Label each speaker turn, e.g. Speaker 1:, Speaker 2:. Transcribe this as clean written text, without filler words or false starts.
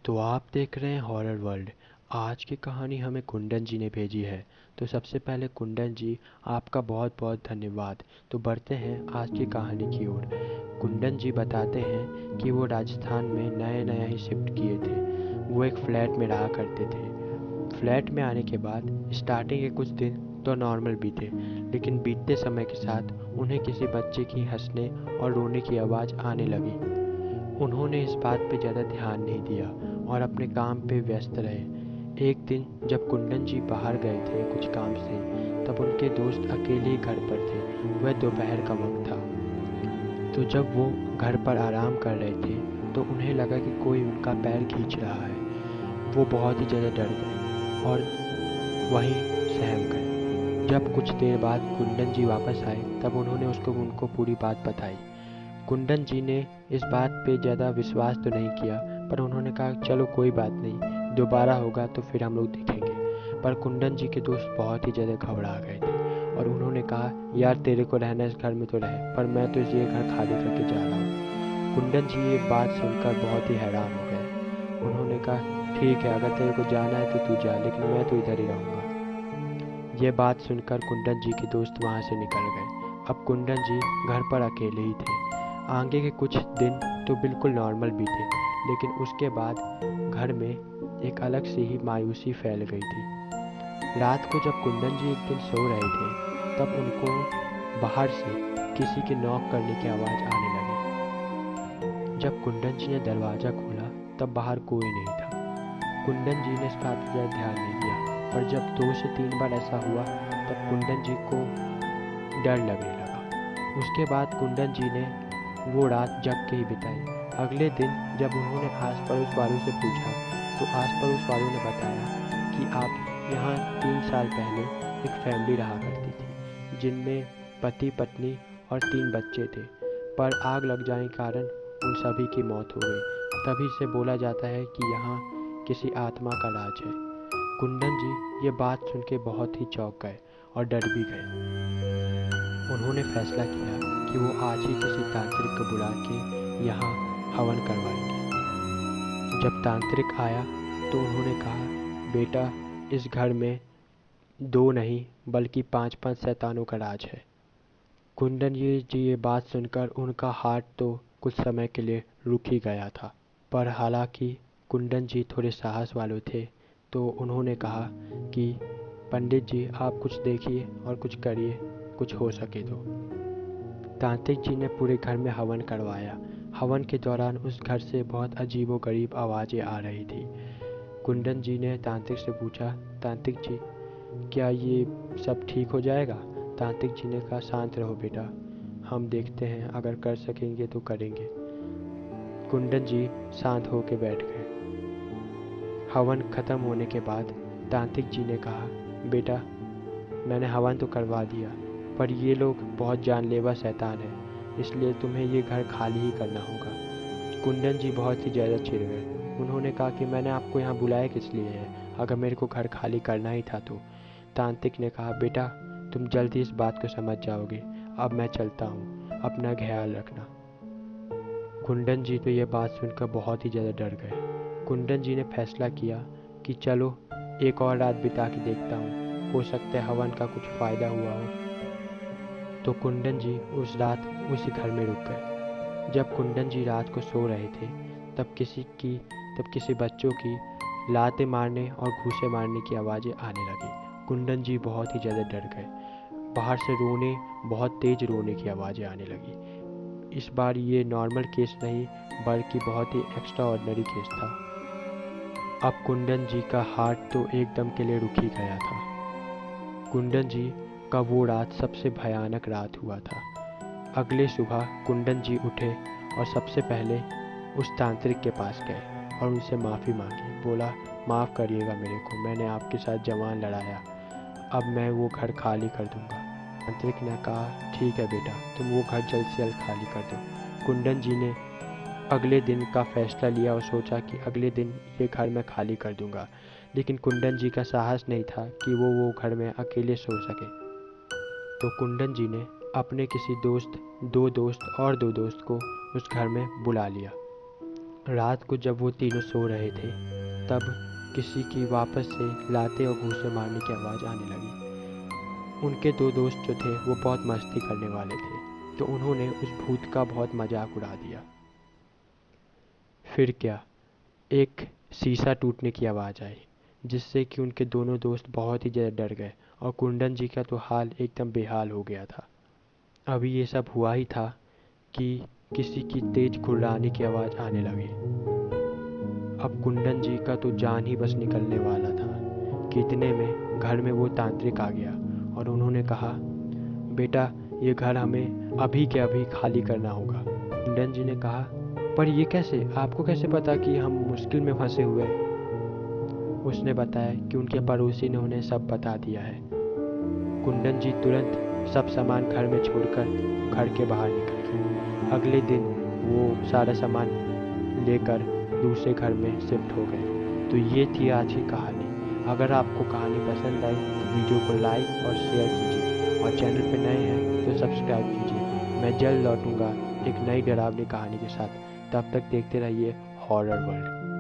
Speaker 1: तो आप देख रहे हैं हॉरर वर्ल्ड। आज की कहानी हमें कुंदन जी ने भेजी है। तो सबसे पहले कुंदन जी, आपका बहुत बहुत धन्यवाद। तो बढ़ते हैं आज की कहानी की ओर। कुंदन जी बताते हैं कि वो राजस्थान में नया नया ही शिफ्ट किए थे। वो एक फ्लैट में रहा करते थे। फ्लैट में आने के बाद स्टार्टिंग के कुछ दिन तो नॉर्मल बीते, लेकिन बीतते समय के साथ उन्हें किसी बच्चे की हंसने और रोने की आवाज़ आने लगी। उन्होंने इस बात पे ज़्यादा ध्यान नहीं दिया और अपने काम पे व्यस्त रहे। एक दिन जब कुंदन जी बाहर गए थे कुछ काम से, तब उनके दोस्त अकेले ही घर पर थे। वह दोपहर का वक्त था। तो जब वो घर पर आराम कर रहे थे तो उन्हें लगा कि कोई उनका पैर खींच रहा है। वो बहुत ही ज़्यादा डर गए और वहीं सहम गए। जब कुछ देर बाद कुंदन जी वापस आए तब उन्होंने उनको पूरी बात बताई। कुंदन जी ने इस बात पे ज़्यादा विश्वास तो नहीं किया, पर उन्होंने कहा चलो कोई बात नहीं, दोबारा होगा तो फिर हम लोग देखेंगे। पर कुंदन जी के दोस्त बहुत ही ज़्यादा घबरा गए थे और उन्होंने कहा यार तेरे को रहना इस घर में तो रहे, पर मैं तो ये घर खाली करके जा रहा हूँ। कुंदन जी ये बात सुनकर बहुत ही हैरान हो गए। उन्होंने कहा ठीक है, अगर तेरे को जाना है तो तू जा, लेकिन मैं तो इधर ही रहूँगा। ये बात सुनकर कुंदन जी के दोस्त वहाँ से निकल गए। अब कुंदन जी घर पर अकेले ही थे। आगे के कुछ दिन तो बिल्कुल नॉर्मल बीते, लेकिन उसके बाद घर में एक अलग सी ही मायूसी फैल गई थी। रात को जब कुंदन जी एक दिन सो रहे थे तब उनको बाहर से किसी के नॉक करने की आवाज़ आने लगी। जब कुंदन जी ने दरवाज़ा खोला तब बाहर कोई नहीं था। कुंदन जी ने इस बात पर ज़्यादा ध्यान नहीं दिया, पर जब 2 से 3 बार ऐसा हुआ तब कुंदन जी को डर लगने लगा। उसके बाद कुंदन जी ने वो रात जग के ही बिताई। अगले दिन जब उन्होंने आस पड़ोस वालों से पूछा तो आस पड़ोस वालों ने बताया कि आप यहाँ 3 साल पहले एक फैमिली रहा करती थी, जिनमें पति पत्नी और 3 बच्चे थे, पर आग लग जाने के कारण उन सभी की मौत हो गई। तभी से बोला जाता है कि यहाँ किसी आत्मा का राज है। कुंदन जी ये बात सुन के बहुत ही चौंक गए और डर भी गए। उन्होंने फैसला किया कि वो आज ही किसी तांत्रिक को बुला के यहाँ हवन करवाएंगे। जब तांत्रिक आया तो उन्होंने कहा बेटा, इस घर में 2 नहीं बल्कि 5-5 शैतानों का राज है। कुंदन जी ये बात सुनकर उनका हार्ट तो कुछ समय के लिए रुक ही गया था, पर हालांकि कुंदन जी थोड़े साहस वाले थे तो उन्होंने कहा कि पंडित जी आप कुछ देखिए और कुछ करिए, कुछ हो सके तो। तांत्रिक जी ने पूरे घर में हवन करवाया। हवन के दौरान उस घर से बहुत अजीबोगरीब आवाज़ें आ रही थी। कुंदन जी ने तांत्रिक से पूछा तांत्रिक जी क्या ये सब ठीक हो जाएगा? तांत्रिक जी ने कहा शांत रहो बेटा, हम देखते हैं, अगर कर सकेंगे तो करेंगे। कुंदन जी शांत होकर बैठ गए। हवन ख़त्म होने के बाद तांत्रिक जी ने कहा बेटा, मैंने हवन तो करवा दिया, पर ये लोग बहुत जानलेवा शैतान हैं, इसलिए तुम्हें ये घर खाली ही करना होगा। कुंदन जी बहुत ही ज़्यादा चिढ़ गए। उन्होंने कहा कि मैंने आपको यहाँ बुलाया किस लिए है, अगर मेरे को घर खाली करना ही था तो। तांत्रिक ने कहा बेटा, तुम जल्दी इस बात को समझ जाओगे, अब मैं चलता हूँ, अपना ख्याल रखना। कुंदन जी तो ये बात सुनकर बहुत ही ज़्यादा डर गए। कुंदन जी ने फैसला किया कि चलो एक और रात बिता के देखता हूँ, हो सकता है हवन का कुछ फ़ायदा हुआ हो। तो कुंदन जी उस रात उसी घर में रुक गए। जब कुंदन जी रात को सो रहे थे तब किसी बच्चों की लातें मारने और घूंसे मारने की आवाज़ें आने लगी। कुंदन जी बहुत ही ज़्यादा डर गए। बाहर से बहुत तेज़ रोने की आवाज़ें आने लगी। इस बार ये नॉर्मल केस नहीं बल्कि बहुत ही एक्स्ट्रा ऑर्डिनरी केस था। अब कुंदन जी का हार्ट तो एकदम के लिए रुक ही गया था। कुंदन जी का वो रात सबसे भयानक रात हुआ था। अगले सुबह कुंदन जी उठे और सबसे पहले उस तांत्रिक के पास गए और उनसे माफ़ी मांगी। बोला माफ़ करिएगा मेरे को, मैंने आपके साथ जवान लड़ाया, अब मैं वो घर खाली कर दूंगा। तांत्रिक ने कहा ठीक है बेटा, तुम वो घर जल्द से जल्द खाली कर दो। कुंदन जी ने अगले दिन का फैसला लिया और सोचा कि अगले दिन ये घर मैं खाली कर दूंगा, लेकिन कुंदन जी का साहस नहीं था कि वो घर में अकेले सो सके। तो कुंदन जी ने अपने किसी दोस्त, 2 दोस्त और 2 दोस्त को उस घर में बुला लिया। रात को जब वो तीनों सो रहे थे तब किसी की वापस से लाते और घूंसे मारने की आवाज़ आने लगी। उनके दो दोस्त जो थे वो बहुत मस्ती करने वाले थे, तो उन्होंने उस भूत का बहुत मजाक उड़ा दिया। फिर क्या, एक शीशा टूटने की आवाज़ आई, जिससे कि उनके दोनों दोस्त बहुत ही ज़्यादा डर गए और कुंदन जी का तो हाल एकदम बेहाल हो गया था। अभी ये सब हुआ ही था कि किसी की तेज घुर्राने की आवाज़ आने लगी। अब कुंदन जी का तो जान ही बस निकलने वाला था कि इतने में घर में वो तांत्रिक आ गया और उन्होंने कहा, बेटा ये घर हमें अभी के अभी खाली करना होगा। कुंदन जी ने कहा, पर ये कैसे, आपको कैसे पता कि हम मुश्किल में फंसे हुए हैं? उसने बताया कि उनके पड़ोसी ने उन्हें सब बता दिया है। कुंदन जी तुरंत सब सामान घर में छोड़कर घर के बाहर निकल गए। अगले दिन वो सारा सामान लेकर दूसरे घर में शिफ्ट हो गए। तो ये थी आज की कहानी। अगर आपको कहानी पसंद आई तो वीडियो को लाइक और शेयर कीजिए और चैनल पर नए हैं तो सब्सक्राइब कीजिए। मैं जल्द लौटूंगा एक नई डरावनी कहानी के साथ। तब तक देखते रहिए हॉरर वर्ल्ड।